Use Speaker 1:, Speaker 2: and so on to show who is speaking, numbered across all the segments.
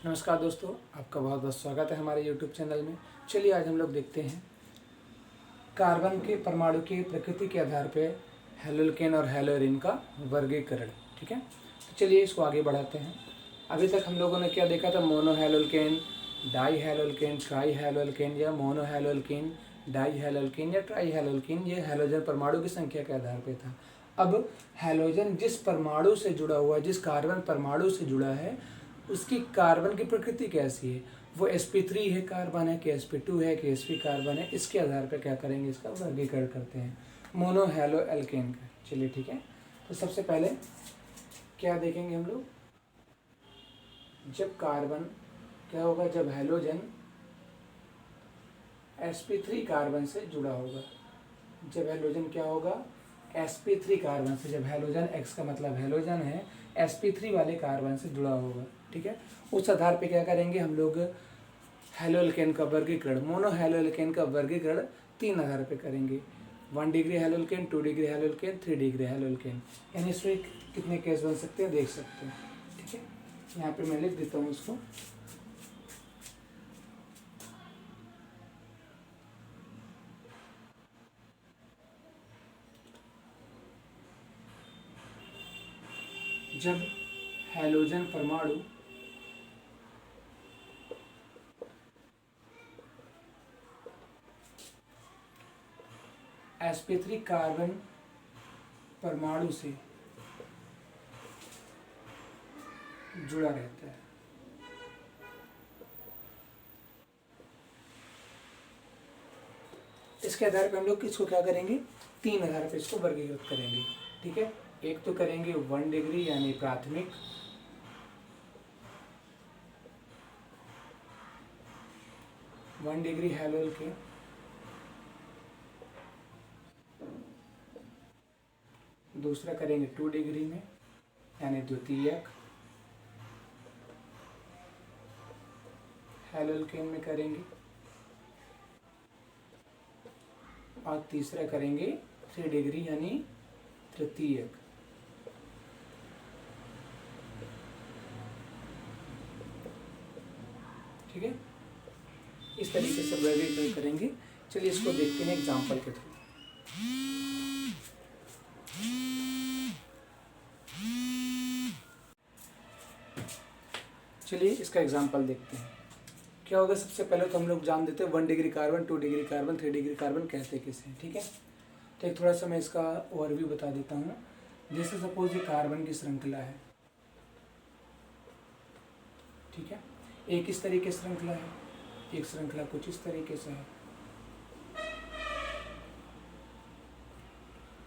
Speaker 1: नमस्कार दोस्तों, आपका बहुत बहुत स्वागत है हमारे YouTube चैनल में। चलिए आज हम लोग देखते हैं कार्बन के परमाणु की प्रकृति के आधार पर हैलोल्केन और हैलोरिन का वर्गीकरण। ठीक है, तो चलिए इसको आगे बढ़ाते हैं। अभी तक हम लोगों ने क्या देखा था? मोनोहैलोल्केन, डाईहैलोल्केन, ट्राईहैलोल्केन या मोनोहैलोल्केन, डाईहैलोल्केन या ट्राईहैलोल्केन। ये हैलोजन परमाणु की संख्या के आधार पर था। अब हैलोजन जिस परमाणु से जुड़ा हुआ है, जिस कार्बन परमाणु से जुड़ा है, उसकी कार्बन की प्रकृति कैसी है, वो sp3 है कार्बन है कि sp2 है कि sp कार्बन है, इसके आधार पर क्या करेंगे, इसका वर्गीकरण करते हैं मोनोहैलो एल्केन का। चलिए ठीक है, तो सबसे पहले क्या देखेंगे हम लोग? जब कार्बन क्या होगा, जब हैलोजन sp3 कार्बन से जुड़ा होगा, जब हैलोजन क्या होगा, sp3 कार्बन से, जब हैलोजन x का मतलब हैलोजन है, sp3 वाले कार्बन से जुड़ा होगा। ठीक है, उस आधार पे क्या करेंगे हम लोग? हैलोल्केन का वर्गीकरण, मोनोहैलोल्केन का वर्गीकरण 3 आधार पे करेंगे। 1 डिग्री हैलोल्केन, 2 डिग्री हैलोल्केन, 3 डिग्री हैलोल्केन। यानी इसमें कितने केस बन सकते हैं देख सकते हैं। ठीक है, यहाँ पे मैं लिख देता हूँ उसको। जब हैलोजन परमाणु sp3 कार्बन परमाणु से जुड़ा रहता है, इसके आधार पर हम लोग किसको क्या करेंगे? 3 आधार पर इसको वर्गीकृत करेंगे। ठीक है, एक तो करेंगे 1 डिग्री यानी प्राथमिक, 1 डिग्री हैलोल्केन, दूसरा करेंगे 2 डिग्री में यानी द्वितीयक हैलोल्केन में करेंगे, और तीसरा करेंगे 3 डिग्री यानी तृतीयक। ठीक है, इस तरीके से वर्गीकरण करेंगे। चलिए इसको देखते हैं एग्जाम्पल के थ्रू। चलिए इसका एग्जाम्पल देखते हैं क्या होगा। सबसे पहले तो हम लोग जान देते हैं 1 degree carbon, 2 degree carbon, 3 degree carbon कहते किसे हैं। ठीक है, तो एक थोड़ा सा मैं इसका ओवरव्यू बता देता हूँ। जैसे सपोज ये कार्बन की श्रृंखला है, ठीक है, एक इस तरीके से श्रृंखला है, एक श्रृंखला कुछ इस तरीके से है,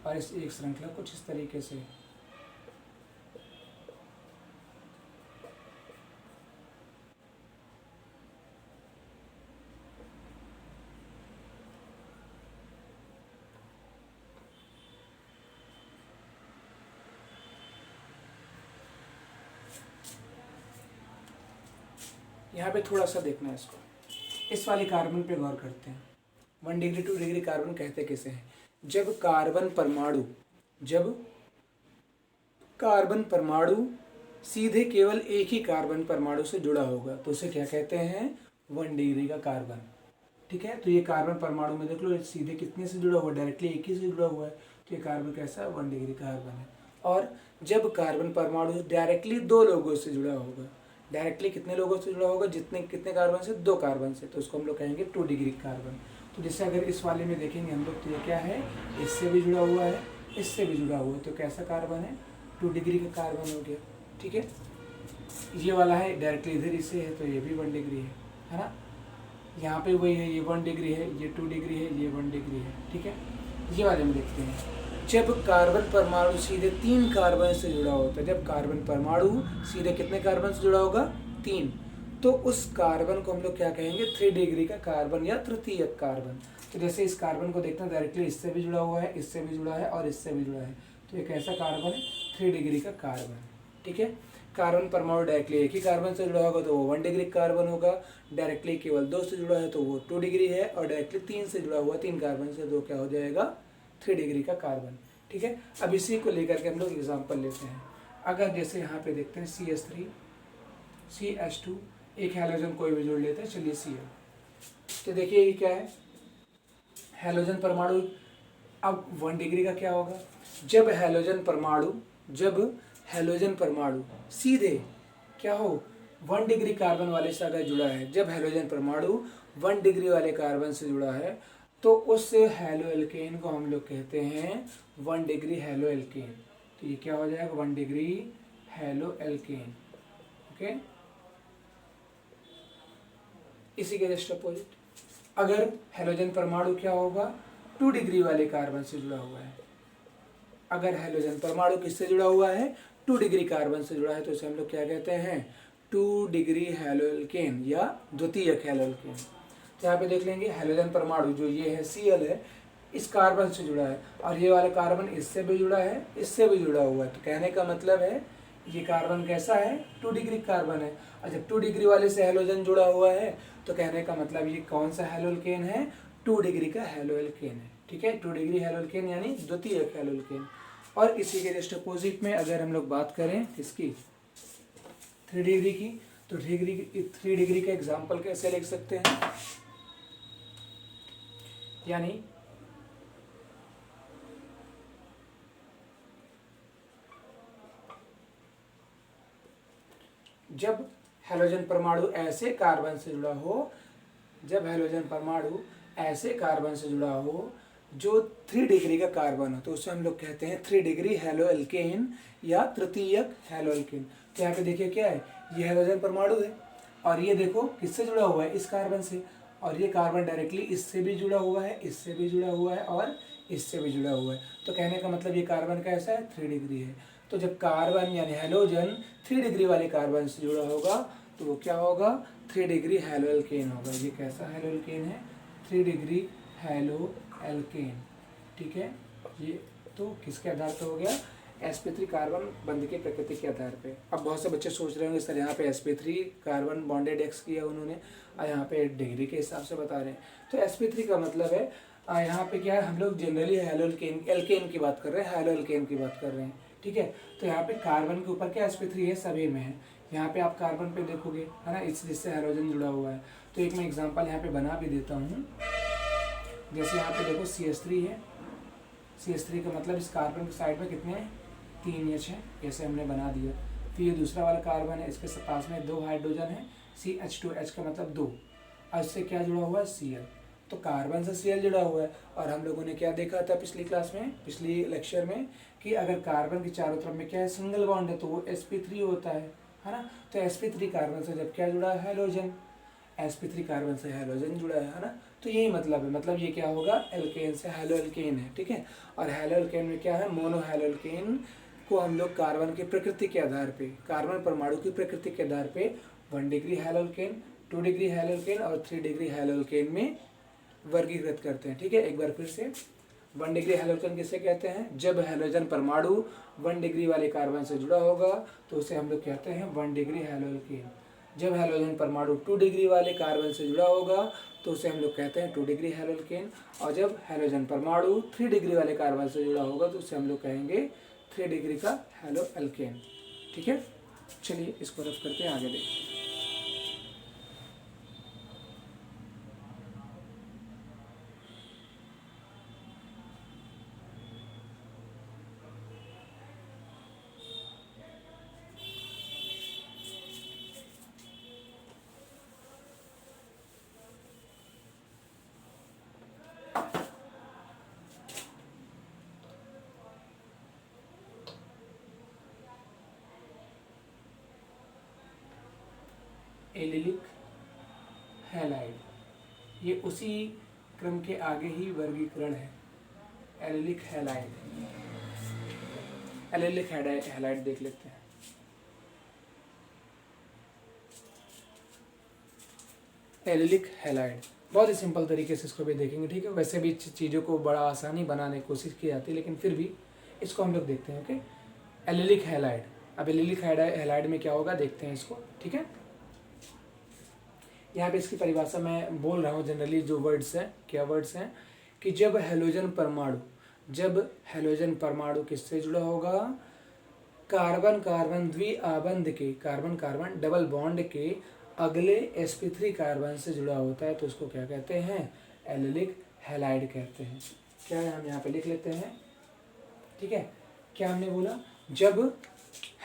Speaker 1: और इस एक श्रृंखला कुछ इस तरीके से है। यहाँ पे थोड़ा सा देखना है इसको। इस वाले कार्बन पे गौर करते हैं। 1 डिग्री 2 डिग्री कार्बन कहते किसे हैं? जब कार्बन परमाणु सीधे केवल एक ही कार्बन परमाणु से जुड़ा होगा तो उसे क्या कहते हैं? 1 डिग्री का कार्बन। ठीक है, तो ये कार्बन परमाणु में देख लो सीधे कितने से जुड़ा हुआ है? डायरेक्टली एक ही से जुड़ा हुआ है, तो ये कार्बन कैसा है? 1 डिग्री कार्बन है। और जब कार्बन परमाणु डायरेक्टली 2 लोगों से जुड़ा होगा, डायरेक्टली कितने लोगों से जुड़ा होगा? कितने कार्बन से? 2 कार्बन से, तो उसको हम लोग कहेंगे 2 डिग्री कार्बन। तो जैसे अगर इस वाले में देखेंगे हम लोग, तो ये क्या है? इससे भी जुड़ा हुआ है, इससे भी जुड़ा हुआ है, तो कैसा कार्बन है? 2 डिग्री का कार्बन हो गया। ठीक है, ये वाला है डायरेक्टली इधर इससे है, तो ये भी 1 डिग्री है ना। यहाँ पे वही है, ये 1 डिग्री है, ये 2 डिग्री है, ये 1 डिग्री है। ठीक है, ये वाले में देखते हैं। जब कार्बन परमाणु सीधे 3 कार्बन से जुड़ा होता है, जब कार्बन परमाणु सीधे कितने कार्बन से जुड़ा होगा? 3, तो उस कार्बन को हम लोग क्या कहेंगे? 3 डिग्री का कार्बन या तृतीयक कार्बन। तो जैसे इस कार्बन को देखते हैं, डायरेक्टली इससे भी जुड़ा हुआ है, इससे भी जुड़ा है और इससे भी जुड़ा है, तो ये कैसा कार्बन है? 3 डिग्री का कार्बन। ठीक है, कार्बन परमाणु डायरेक्टली एक ही कार्बन से जुड़ा होगा तो वो 1 डिग्री कार्बन होगा, डायरेक्टली केवल 2 से जुड़ा है तो वो 2 डिग्री है, और डायरेक्टली 3 से जुड़ा हुआ 3 कार्बन से 2 क्या हो जाएगा? 3 डिग्री का कार्बन। ठीक है, अब इसी को लेकर के हम लोग एग्जाम्पल लेते हैं। अगर जैसे यहाँ पे देखते हैं CH3, CH2, एक हैलोजन कोई भी जोड़ लेते हैं, चलिए Cl। तो देखिए ये क्या है, हैलोजन परमाणु। अब 1 डिग्री का क्या होगा, जब हैलोजन परमाणु सीधे क्या हो 1 डिग्री कार्बन वाले से अगर जुड़ा है, जब हैलोजन परमाणु 1 डिग्री वाले कार्बन से जुड़ा है तो उस हैलो एल्केन को हम लोग कहते हैं 1 डिग्री हैलो एल्केन। तो ये क्या हो जाएगा 1 डिग्री हैलो एल्केन। ओके, इसी के जस्ट अपोजिट अगर हैलोजन परमाणु क्या होगा 2 डिग्री वाले कार्बन से जुड़ा हुआ है, अगर हैलोजन परमाणु किससे जुड़ा हुआ है 2 डिग्री कार्बन से जुड़ा है, तो इसे हम लोग क्या कहते हैं 2 डिग्री हैलो एल्केन या द्वितीयक हैलो एल्केन। तो यहाँ पे देख लेंगे हैलोजन परमाणु जो ये है Cl है, इस कार्बन से जुड़ा है और ये वाला कार्बन इससे भी जुड़ा है, इससे भी जुड़ा हुआ है। तो कहने का मतलब है ये कार्बन कैसा है 2 डिग्री कार्बन है, और जब 2 डिग्री वाले से हैलोजन जुड़ा हुआ है तो कहने का मतलब ये कौन सा हैलो एल्केन है 2 डिग्री का हैलो एल्केन है। ठीक है, 2 डिग्री हैलो एल्केन यानी द्वितीयक हैलो एल्केन। और इसी के जस्ट अपोजिट में अगर हम लोग बात करें किसकी 3 डिग्री की, तो 3 डिग्री का एग्जाम्पल कैसे लिख सकते हैं, यानी जब हैलोजन परमाणु ऐसे कार्बन से जुड़ा हो, जब हैलोजन परमाणु ऐसे कार्बन से जुड़ा हो जो 3 डिग्री का कार्बन हो, तो उसे हम लोग कहते हैं 3 डिग्री हैलो एल्केन या तृतीयक हैलो एल्केन। तो यहाँ पे देखिए क्या है, ये हैलोजन परमाणु है और ये देखो किससे जुड़ा हुआ है इस कार्बन से, और ये कार्बन डायरेक्टली इससे भी जुड़ा हुआ है, इससे भी जुड़ा हुआ है और इससे भी जुड़ा हुआ है। तो कहने का मतलब ये कार्बन कैसा है 3 डिग्री है। तो जब कार्बन यानी हैलोजन 3 डिग्री वाले कार्बन से जुड़ा होगा तो वो क्या होगा 3 डिग्री हैलो एल्केन होगा। ये कैसा हैलो एल्केन है 3 डिग्री हैलो एल्केन। ठीक है, ये तो किसके आधार पर हो गया sp3 कार्बन बंध के प्रकृति के आधार पे। अब बहुत से बच्चे सोच रहे होंगे सर यहाँ पे sp3 कार्बन बॉन्डेड एक्स किया उन्होंने और यहाँ पे डिग्री के हिसाब से बता रहे हैं। तो sp3 का मतलब है यहाँ पे क्या है, हम लोग जनरली हैलो एल्केन की बात कर रहे हैं, हैलो एल्केन की बात कर रहे हैं। ठीक है, तो यहाँ पे कार्बन के ऊपर क्या sp3 है सभी में है। यहाँ पे आप कार्बन पे देखोगे है ना, इस जिससे हैलोजन जुड़ा हुआ है। तो एक मैं एग्जांपल यहाँ पे बना भी देता हूँ, जैसे यहाँ पे देखो CH3 है, CH3 का मतलब इस कार्बन के साइड में कितने हैं 3 H है, ऐसे हमने बना दिया। फिर ये दूसरा वाला कार्बन है, इसके पास में 2 हाइड्रोजन है CH2H का मतलब 2, और इससे क्या जुड़ा हुआ है Cl। तो कार्बन से Cl जुड़ा हुआ है। और हम लोगों ने क्या देखा था पिछली क्लास में, पिछली लेक्चर में, कि अगर कार्बन की चारों तरफ में क्या है सिंगल बॉन्ड है तो वो sp3 होता है ना। तो sp3 कार्बन से जब क्या जुड़ा है हैलोजन, sp3 कार्बन से हैलोजन जुड़ा है ना। तो यही मतलब है, मतलब ये क्या होगा एल्केन से हैलो एल्केन है। ठीक है, और हैलो एल्केन में क्या है मोनो हैलो एल्केन को हम लोग कार्बन की प्रकृति के आधार पे, कार्बन परमाणु की प्रकृति के आधार पे 1 degree haloalkane, 2 degree haloalkane और 3 डिग्री हैलो एल्केन में वर्गीकृत करते हैं। ठीक है, एक बार फिर से 1 डिग्री हैलो एल्केन किसे कहते हैं, जब हैलोजन परमाणु 1 डिग्री वाले कार्बन से जुड़ा होगा तो उसे हम लोग कहते हैं 1 डिग्री हैलो एल्केन। जब हैलोजन परमाणु 2 डिग्री वाले कार्बन से जुड़ा होगा तो उसे हम लोग कहते हैं 2 डिग्री हैलो एल्केन। और जब हैलोजन परमाणु 3 डिग्री वाले कार्बन से जुड़ा होगा तो उसे हम लोग कहेंगे 3 डिग्री का हैलो एल्केन। ठीक है, चलिए इसको रफ करके आगे देखते हैं। एलिलिक हैलाइड, ये उसी क्रम के आगे ही वर्गीकरण है। एलिलिक हैलाइड, एलिलिक हैलाइड देख लेते हैं। एलिलिक हैलाइड बहुत ही सिंपल तरीके से इसको भी देखेंगे। ठीक है, वैसे भी चीज़ों को बड़ा आसानी बनाने की कोशिश की जाती है, लेकिन फिर भी इसको हम लोग देखते हैं। Okay, allylic halide. अब एलिलिक हैलाइड में क्या होगा देखते हैं इसको। ठीक है, यहाँ पे इसकी परिभाषा मैं बोल रहा हूँ जनरली जो वर्ड्स हैं, क्या वर्ड्स हैं कि जब हैलोजन परमाणु किससे जुड़ा होगा, कार्बन कार्बन द्विआबंध के, कार्बन कार्बन डबल बॉन्ड के अगले sp3 कार्बन से जुड़ा होता है तो उसको क्या कहते हैं, एलिलिक हैलाइड कहते हैं। क्या है, हम यहाँ पे लिख लेते हैं, ठीक है। क्या हमने बोला, जब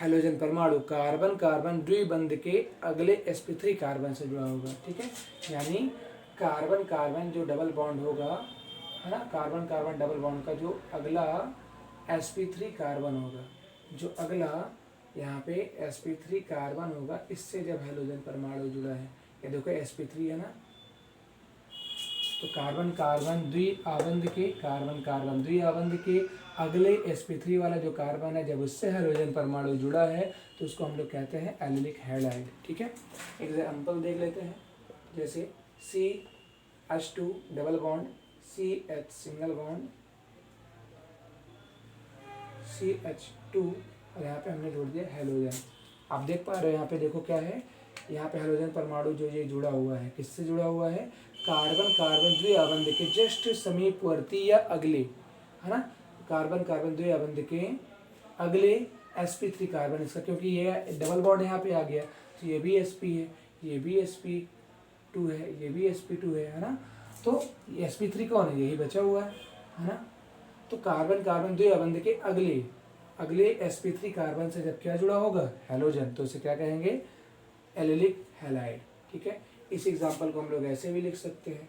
Speaker 1: हैलोजन परमाणु कार्बन कार्बन द्विबंध के अगले sp3 कार्बन से जुड़ा होगा, ठीक है, यानी कार्बन कार्बन जो डबल बॉन्ड होगा, है ना, कार्बन कार्बन डबल बॉन्ड का जो अगला sp3 कार्बन होगा, जो अगला यहाँ पे sp3 कार्बन होगा, इससे जब हैलोजन परमाणु जुड़ा है, ये देखो sp3 है ना, तो कार्बन कार्बन द्विआबंध के, कार्बन कार्बन द्विआबंध के अगले sp3 वाला जो कार्बन है, जब उससे हैलोजन परमाणु जुड़ा है तो उसको हम लोग कहते हैं एलिलिक हैलाइड, ठीक है। एग्जाम्पल देख लेते हैं, जैसे CH2 double bond, CH single bond, CH2 और यहाँ पे हमने जोड़ दिया हैलोजन। आप देख पा रहे हो यहाँ पे, देखो क्या है, यहाँ पे हैलोजन परमाणु जो ये जुड़ा हुआ है, किससे जुड़ा हुआ है, कार्बन कार्बन द्विआबंध के जस्ट समीपवर्ती या अगले, है ना, कार्बन कार्बन द्विआबंध के अगले sp3 कार्बन इसका, क्योंकि ये डबल बॉन्ड यहाँ पे आ गया तो ये भी sp है, ये भी sp2 है, ये भी sp2 है ना, तो sp3 कौन है, यही बचा हुआ है ना। तो कार्बन कार्बन द्विआबंध के अगले अगले sp3 कार्बन से जब क्या जुड़ा होगा, हैलोजन, तो उसे क्या कहेंगे, एलिलिक हैलाइड, ठीक है। इस एग्जाम्पल को हम लोग ऐसे भी लिख सकते हैं,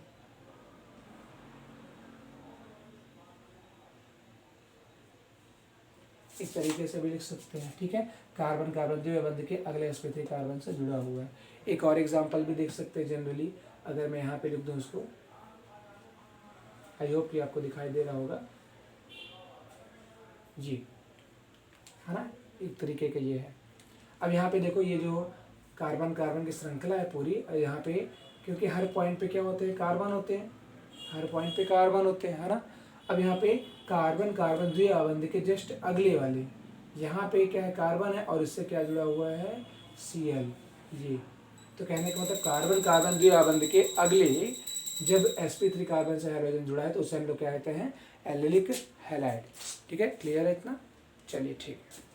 Speaker 1: इस तरीके से भी लिख सकते हैं, ठीक है, कार्बन कार्बन द्विबंध के अगले sp3 कार्बन से जुड़ा हुआ है। एक और एग्जाम्पल भी देख सकते हैं जनरली, अगर मैं यहाँ पे लिख दूँ इसको, आई होप कि आपको दिखाई दे रहा होगा जी, है ना, एक तरीके का ये है। अब यहाँ पे देखो, ये जो कार्बन कार्बन की श्रृंखला है पूरी, और यहाँ पे क्योंकि हर पॉइंट पे क्या होते हैं, कार्बन होते हैं, हर पॉइंट पे कार्बन होते हैं, है ना। अब यहाँ पे कार्बन कार्बन द्विआबंध के जस्ट अगले वाले, यहाँ पे क्या है, कार्बन है और इससे क्या जुड़ा हुआ है, Cl, ये, तो कहने का मतलब कार्बन कार्बन द्विआबंध के अगले जब sp3 कार्बन से हाइड्रोजन जुड़ा है तो उसे हम लोग क्या कहते हैं, एलिलिक हैलाइड, ठीक है। क्लियर है इतना, चलिए ठीक है।